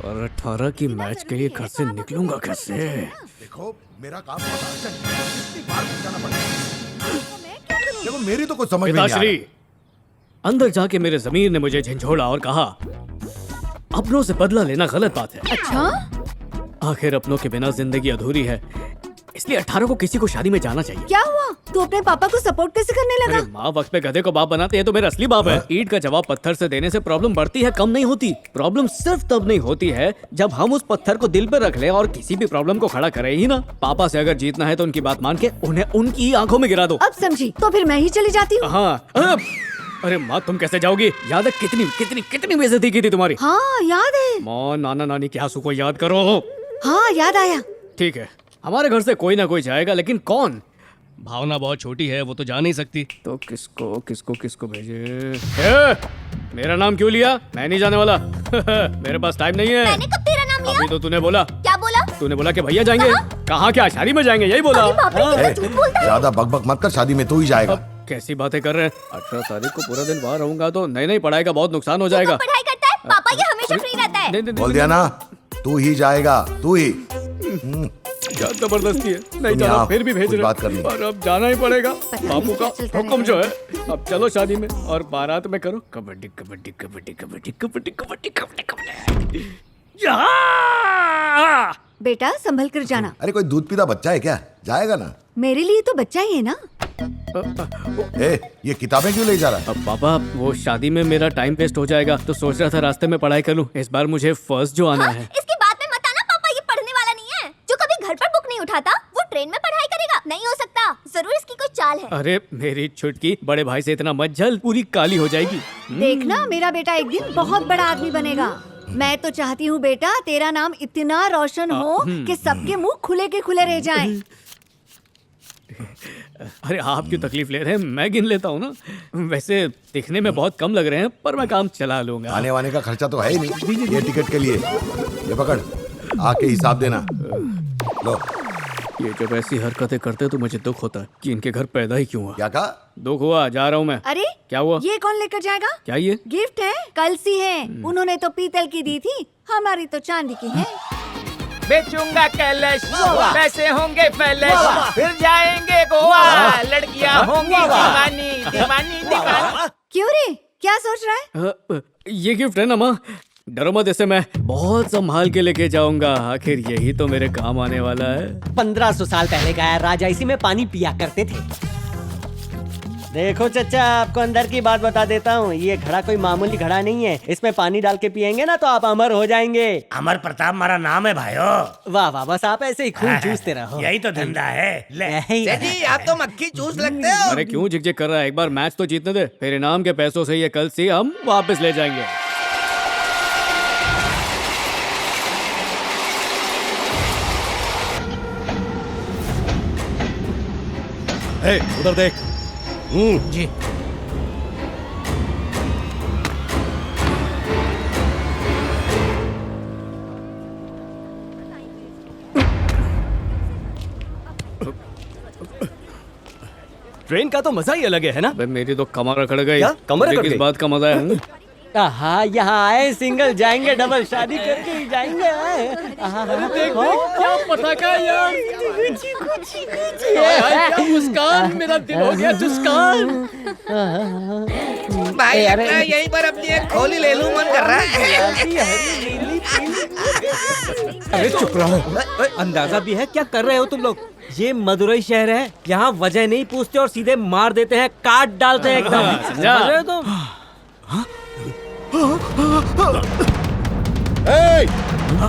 पर 18 की मैच के लिए घर से निकलूंगा कैसे? देखो मेरा काम बहुत अर्जेंट है, कितनी बार पूछना पड़ेगा। देखो मेरी तो कुछ समझ में नहीं आ पिताश्री, अंदर जाके मेरे जमीर ने मुझे झंझोड़ा और कहा अपनों से बदला लेना गलत बात है। अच्छा, आखिर अपनों के बिना जिंदगी अधूरी है, इसलिए 18 को किसी को शादी में जाना चाहिए। क्या हुआ? तू अपने पापा को सपोर्ट कैसे करने लगा? अरे माँ वक्त पे गधे को बाप बनाते हैं तो मेरा असली बाप है। ईंट का जवाब पत्थर से देने से प्रॉब्लम बढ़ती है, कम नहीं होती। प्रॉब्लम सिर्फ तब नहीं होती है जब हम उस पत्थर को दिल पे रख लें और किसी भी प्रॉब्लम को खड़ा करें ही ना। पापा से अगर जीतना है तो उनकी बात मान के उन्हें उनकी आंखों में गिरा दो। अब समझी, तो फिर मैं ही चली जाती हूँ। हाँ अरे माँ तुम कैसे जाओगी? याद है कितनी कितनी कितनी बेइज्जती की थी तुम्हारी। हाँ याद है। माँ नाना नानी के आंसू को याद करो। हाँ याद आया। ठीक है, हमारे घर से कोई ना कोई जाएगा, लेकिन कौन? भावना बहुत छोटी है, वो तो जा नहीं सकती। तो किसको किसको किसको भेजे? मेरा नाम क्यों लिया? मैं नहीं जाने वाला। मेरे पास टाइम नहीं है। मैंने कब तेरा नाम लिया? अभी तो तूने बोला। क्या बोला? तूने बोला कि भैया जाएंगे। कहाँ क्या शादी में जाएंगे, यही बोला। ज्यादा बकबक मत कर, शादी में तू ही जाएगा। कैसी बातें कर रहे हैं? 18 तारीख को पूरा दिन बाहर रहूंगा तो नहीं पढ़ाई का बहुत नुकसान हो जाएगा। पढ़ाई करता है? पापा ये हमेशा फ्री रहता है। बोल दिया ना, तू ही जाएगा, तू ही। क्या जबरदस्ती है, नहीं जाना फिर भी भेज रहे बात करनी और अब जाना ही पड़ेगा। बापू का हुक्म जो है। अब चलो शादी में और बारात में करो कबड्डी कबड्डी कबड्डी कबड्डी कबड्डी कबड्डी कबड्डी कबड्डी। बेटा संभल कर जाना। अरे कोई दूध पीता बच्चा है क्या? जाएगा ना। मेरे लिए तो बच्चा ही है ना। ये किताबें क्यों ले जा रहा है? अब पापा वो शादी में मेरा टाइम वेस्ट हो जाएगा तो सोच रहा था रास्ते में पढ़ाई कर लूं। इस बार मुझे फर्स्ट जो आना है। इसकी बात में मत आना, पापा ये पढ़ने वाला नहीं है। जो कभी घर पर बुक नहीं उठाता वो ट्रेन में पढ़ाई करेगा? नहीं हो सकता, जरूर इसकी कोई चाल है। अरे मेरी छुटकी, बड़े भाई से इतना मत जल, पूरी काली हो जाएगी। देखना मेरा बेटा एक दिन बहुत बड़ा आदमी बनेगा। मैं तो चाहती हूँ बेटा तेरा नाम इतना रोशन हो कि सबके मुंह खुले के खुले रह जाएं। अरे आप क्यों तकलीफ ले रहे हैं, मैं गिन लेता हूँ ना। वैसे दिखने में बहुत कम लग रहे हैं पर मैं काम चला लूंगा। आने वाने का खर्चा तो है ही नहीं। ये टिकट के लिए ये पकड़, आके हिसाब देना। लो। ये जब ऐसी हरकतें करते तो मुझे दुख होता है कि इनके घर पैदा ही क्यों हुआ। क्या कहा? दुख हुआ, जा रहा हूँ मैं। अरे क्या हुआ? ये कौन लेकर जाएगा? क्या ये? गिफ्ट है, कलसी है। उन्होंने तो पीतल की दी थी, हमारी तो चांदी की है। बेचूंगा कैलश, पैसे होंगे पैलेस, फिर जाएंगे गोवा, लड़कियां होंगी दीवानी दीवानी दीवानी। क्यों रे, क्या सोच रहा है? ये गिफ्ट है ना माँ, डरो मत, इसे मैं बहुत संभाल के लेके जाऊंगा। आखिर यही तो मेरे काम आने वाला है। 1500 साल पहले का राजा इसी में पानी पिया करते थे। देखो चचा, आपको अंदर की बात बता देता हूँ, ये घड़ा कोई मामूली घड़ा नहीं है। इसमें पानी डाल के पियेंगे ना तो आप अमर हो जाएंगे। अमर प्रताप हमारा नाम है भाइयों। वाह वाह, बस आप ऐसे ही खून चूसते रहो। यही तो धंधा है। जी आप तो मक्खी चूस लगते हो। अरे क्यों झिकझिक कर रहा है, एक बार मैच तो जीतने दे, फिर इनाम के पैसों से ये कल से हम वापस ले जाएंगे। उधर देख। जी ट्रेन का तो मजा ही अलग है ना। मेरी तो कमर अकड़ गई। क्या? कमर अकड़ किस गई? बात का मजा है? हाँ, यहाँ आए सिंगल जाएंगे, डबल शादी करके ही जाएंगे। क्या पटाखा यार, क्या मुस्कान, मेरा दिल हो गया चुस्कान। भाई यहीं पर अपनी एक खोली ले लूं, मन कर रहा है। अरे चुप रहो। अंदाजा भी है क्या कर रहे हो तुम लोग? ये मदुरई शहर है, यहाँ वजह नहीं पूछते और सीधे मार देते हैं, काट डालते हैं एकदम। समझ रहे हो तुम?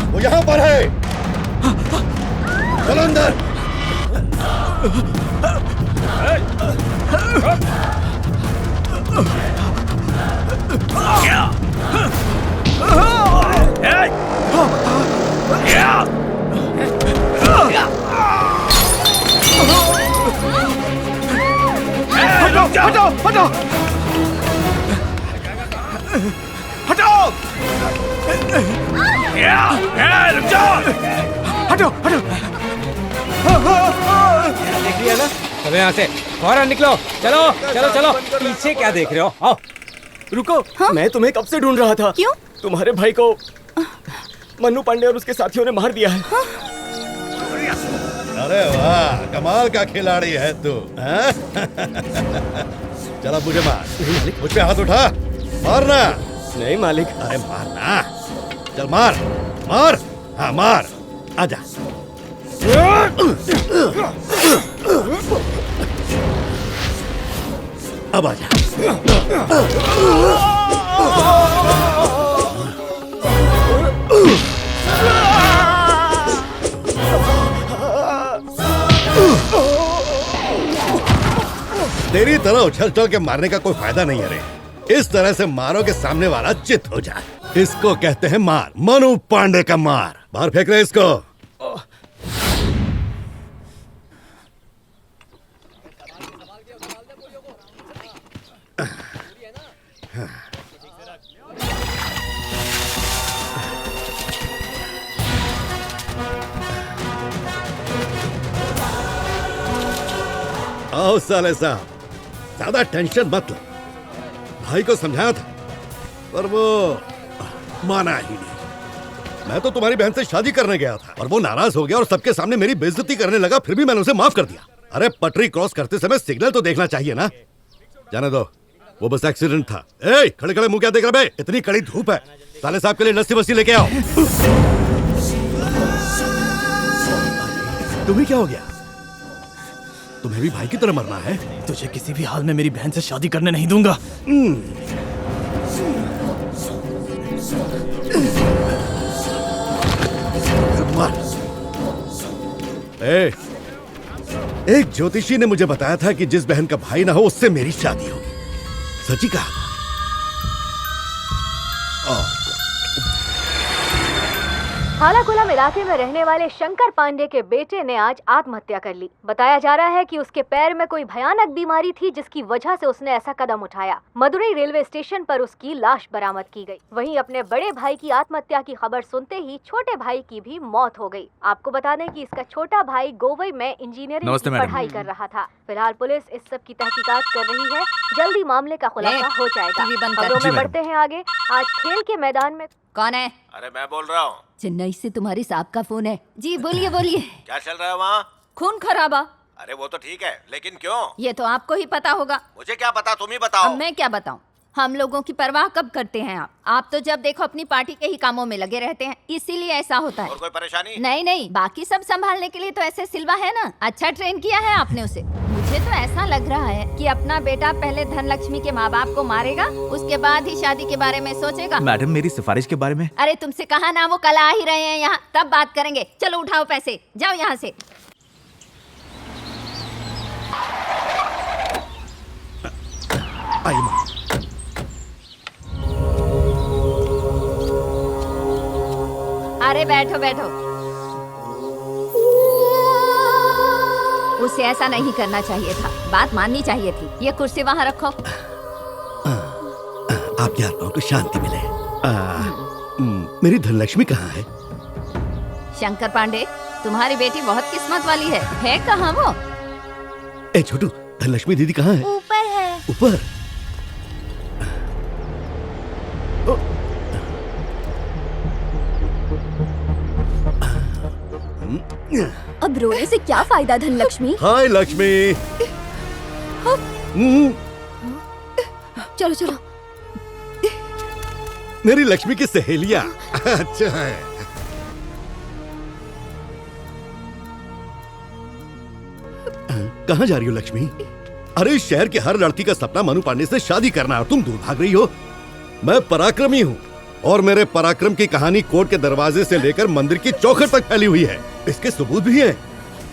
वो यहाँ पर है, चलो अंदर। हटाओ हटाओ हटाओ रुक जाओ, हटो हटो। देख लिया ना, चलो यहाँ से फौरन निकलो। चलो चलो चलो, पीछे क्या देख रहे हो? आओ। रुको, मैं तुम्हें कब से ढूंढ रहा था। क्यों? तुम्हारे भाई को मन्नू पांडे और उसके साथियों ने मार दिया है। अरे वाह, कमाल का खिलाड़ी है तू, हाँ? चला मुझे मार, मुझ पे हाथ उठा, मारना। नहीं मालिक। अरे मारना, चल मार, मार, हाँ मार, आजा। अब आजा। तेरी तरह उछल चल के मारने का कोई फायदा नहीं है रे। इस तरह से मारो के सामने वाला चित हो जाए। इसको कहते हैं मार, मनु पांडे का मार। बाहर फेंक रहे इसको। आओ साले साहब, ज्यादा टेंशन मत लो। भाई को समझाया था पर वो माना ही नहीं। मैं तो तुम्हारी बहन से शादी करने गया था और वो नाराज हो गया और सबके सामने मेरी बेइज्जती करने लगा। फिर भी मैंने उसे माफ कर दिया। अरे पटरी क्रॉस करते समय सिग्नल तो देखना चाहिए ना। जाने दो, वो बस एक्सीडेंट था। ए, खड़े खड़े मुंह क्या देख रहे बे? इतनी कड़ी धूप है। साले साहब के लिए लस्सी वस्सी लेके आओ। तुम्हें क्या हो गया? तुम्हें भी भाई की तरह मरना है? तुझे किसी भी हाल में मेरी बहन से शादी करने नहीं दूंगा। एक ज्योतिषी ने मुझे बताया था कि जिस बहन का भाई ना हो उससे मेरी शादी होगी। सच्ची कहा था। हालाकुलम इलाके में रहने वाले शंकर पांडे के बेटे ने आज आत्महत्या कर ली। बताया जा रहा है कि उसके पैर में कोई भयानक बीमारी थी जिसकी वजह से उसने ऐसा कदम उठाया। मदुरई रेलवे स्टेशन पर उसकी लाश बरामद की गई। वहीं अपने बड़े भाई की आत्महत्या की खबर सुनते ही छोटे भाई की भी मौत हो गई। आपको बता दें कि इसका छोटा भाई गोवई में इंजीनियरिंग की पढ़ाई कर रहा था। फिलहाल पुलिस इस सब की तहकीकात कर रही है। जल्दी मामले का खुलासा हो जाएगा। खबरों में बढ़ते हैं आगे। आज खेल के मैदान में कौन है? अरे मैं बोल रहा हूँ। चेन्नई से तुम्हारे साहब का फोन है। जी बोलिए बोलिए। क्या चल रहा है वहाँ? खून खराबा। अरे वो तो ठीक है, लेकिन क्यों? ये तो आपको ही पता होगा। मुझे क्या पता, तुम ही बताओ। अब मैं क्या बताऊं? हम लोगों की परवाह कब करते हैं आप तो जब देखो अपनी पार्टी के ही कामों में लगे रहते हैं, इसीलिए ऐसा होता है। और कोई परेशानी? नहीं नहीं, बाकी सब संभालने के लिए तो ऐसे सिल्वा है ना। अच्छा ट्रेन किया है आपने उसे। मुझे तो ऐसा लग रहा है कि अपना बेटा पहले धनलक्ष्मी के माँ बाप को मारेगा, उसके बाद ही शादी के बारे में सोचेगा। मैडम मेरी सिफारिश के बारे में? अरे तुमसे कहा ना, वो कल आ ही रहे हैं यहाँ, तब बात करेंगे। चलो उठाओ पैसे, जाओ यहाँ से। अरे बैठो बैठो। उसे ऐसा नहीं करना चाहिए था, बात माननी चाहिए थी। ये कुर्सी वहाँ रखो। आपकी आत्मा को शांति मिले। मेरी धनलक्ष्मी कहाँ है? शंकर पांडे, तुम्हारी बेटी बहुत किस्मत वाली है कहाँ वो? ए छोटू, धनलक्ष्मी दीदी कहाँ है? ऊपर है। ऊपर? अब रोने से क्या फायदा धनलक्ष्मी? हाय लक्ष्मी। चलो चलो। मेरी लक्ष्मी की सहेलियां। अच्छा है। कहाँ जा रही हो लक्ष्मी? अरे शहर के हर लड़की का सपना मनु पांडे से शादी करना है और तुम दूर भाग रही हो। मैं पराक्रमी हूँ और मेरे पराक्रम की कहानी कोर्ट के दरवाजे से लेकर मंदिर की चौखट तक फैली हुई है। इसके सबूत भी हैं,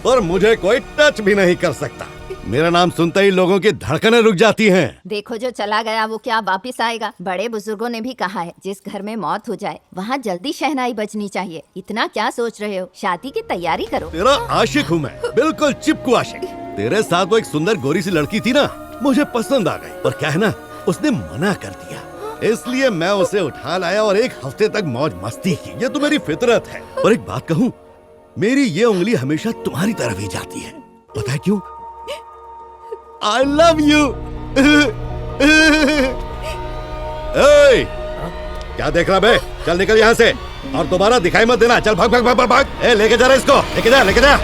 पर मुझे कोई टच भी नहीं कर सकता। मेरा नाम सुनते ही लोगों की धड़कनें रुक जाती हैं। देखो जो चला गया वो क्या वापिस आएगा? बड़े बुजुर्गों ने भी कहा है, जिस घर में मौत हो जाए वहाँ जल्दी शहनाई बजनी चाहिए। इतना क्या सोच रहे हो? शादी की तैयारी करो। तेरा आशिक हूँ मैं, बिल्कुल चिपकू आशिक। तेरे साथ वो एक सुंदर गोरी सी लड़की थी ना, मुझे पसंद आ गई। पर क्या है ना, उसने मना कर दिया, इसलिए मैं उसे उठा लाया और एक हफ्ते तक मौज मस्ती की। ये तो मेरी फितरत है। और एक बात कहूँ, मेरी ये उंगली हमेशा तुम्हारी तरफ ही जाती है। पता है क्यों? I love you। क्या देख रहा बे? चल निकल यहाँ से। और दोबारा दिखाई मत देना। चल भाग भाग भाग भाग भाग। ए, लेके जा रहा इसको, लेके जा लेके जा।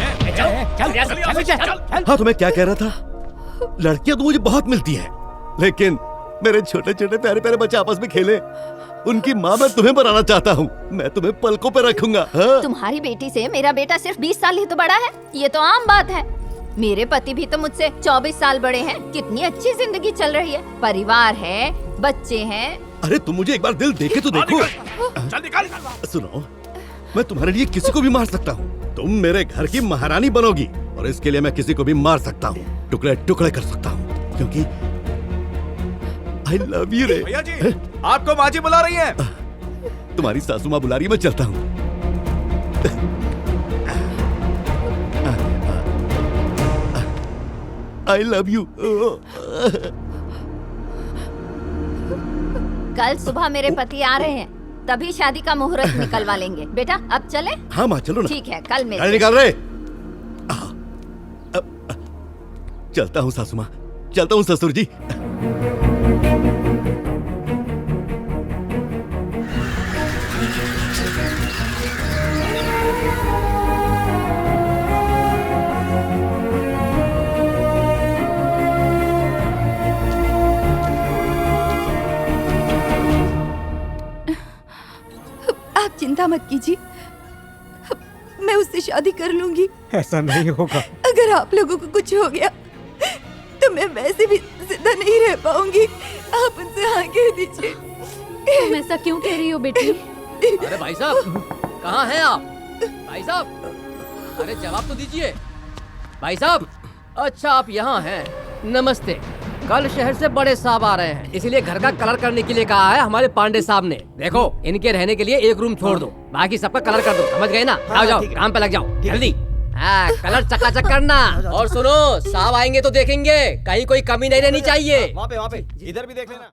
हाँ, तो मैं क्या कह रहा था, लड़कियां तो मुझे बहुत मिलती हैं, लेकिन मेरे छोटे छोटे प्यारे प्यारे बच्चे आपस में खेले, उनकी माँ मैं तुम्हें बनाना चाहता हूँ। मैं तुम्हें पलकों पे रखूंगा। हाँ? तुम्हारी बेटी से मेरा बेटा सिर्फ 20 साल ही तो बड़ा है, ये तो आम बात है। मेरे पति भी तो मुझसे 24 साल बड़े हैं। कितनी अच्छी जिंदगी चल रही है, परिवार है, बच्चे हैं। अरे तुम मुझे एक बार दिल देके तो देखो। सुनो, मैं तुम्हारे लिए किसी को भी मार सकता हूँ। तुम मेरे घर की महारानी बनोगी और इसके लिए मैं किसी को भी मार सकता हूँ, टुकड़े टुकड़े कर सकता हूँ, क्योंकि आई लव यू रे। भैया जी, आपको माँ जी बुला रही है। तुम्हारी सासू माँ बुला रही है, मैं चलता हूँ। I love you. कल सुबह मेरे पति आ रहे हैं, तभी शादी का मुहूर्त निकलवा लेंगे। बेटा अब चले? हाँ माँ, चलो ना। ठीक है, कल मिलते गाड़ी निकाल रहे। चलता हूँ सासू माँ, चलता हूँ ससुर जी। आप चिंता मत कीजिए, मैं उससे शादी कर लूंगी। ऐसा नहीं होगा। अगर आप लोगों को कुछ हो गया तो मैं वैसे भी जिंदा नहीं रह पाऊंगी। आप उनसे हाँ कह दीजिए। तुम ऐसा क्यों कह रही हो बेटी? अरे भाई साहब, कहाँ हैं आप? भाई साहब, अरे जवाब तो दीजिए। भाई साहब, अच्छा आप यहाँ हैं। नमस्ते। कल शहर से बड़े साहब आ रहे हैं, इसलिए घर का कलर करने के लिए कहा है हमारे पांडे साहब ने। देखो, इनके रहने के लिए एक रूम छोड़ दो, बाकी सबका कलर कर दो। समझ गए ना? जाओ जाओ, काम पे लग जाओ जल्दी। हाँ, कलर चकाचक करना। और सुनो, साहब आएंगे तो देखेंगे, कहीं कोई कमी नहीं रहनी चाहिए। वहाँ पे इधर भी देख लेना।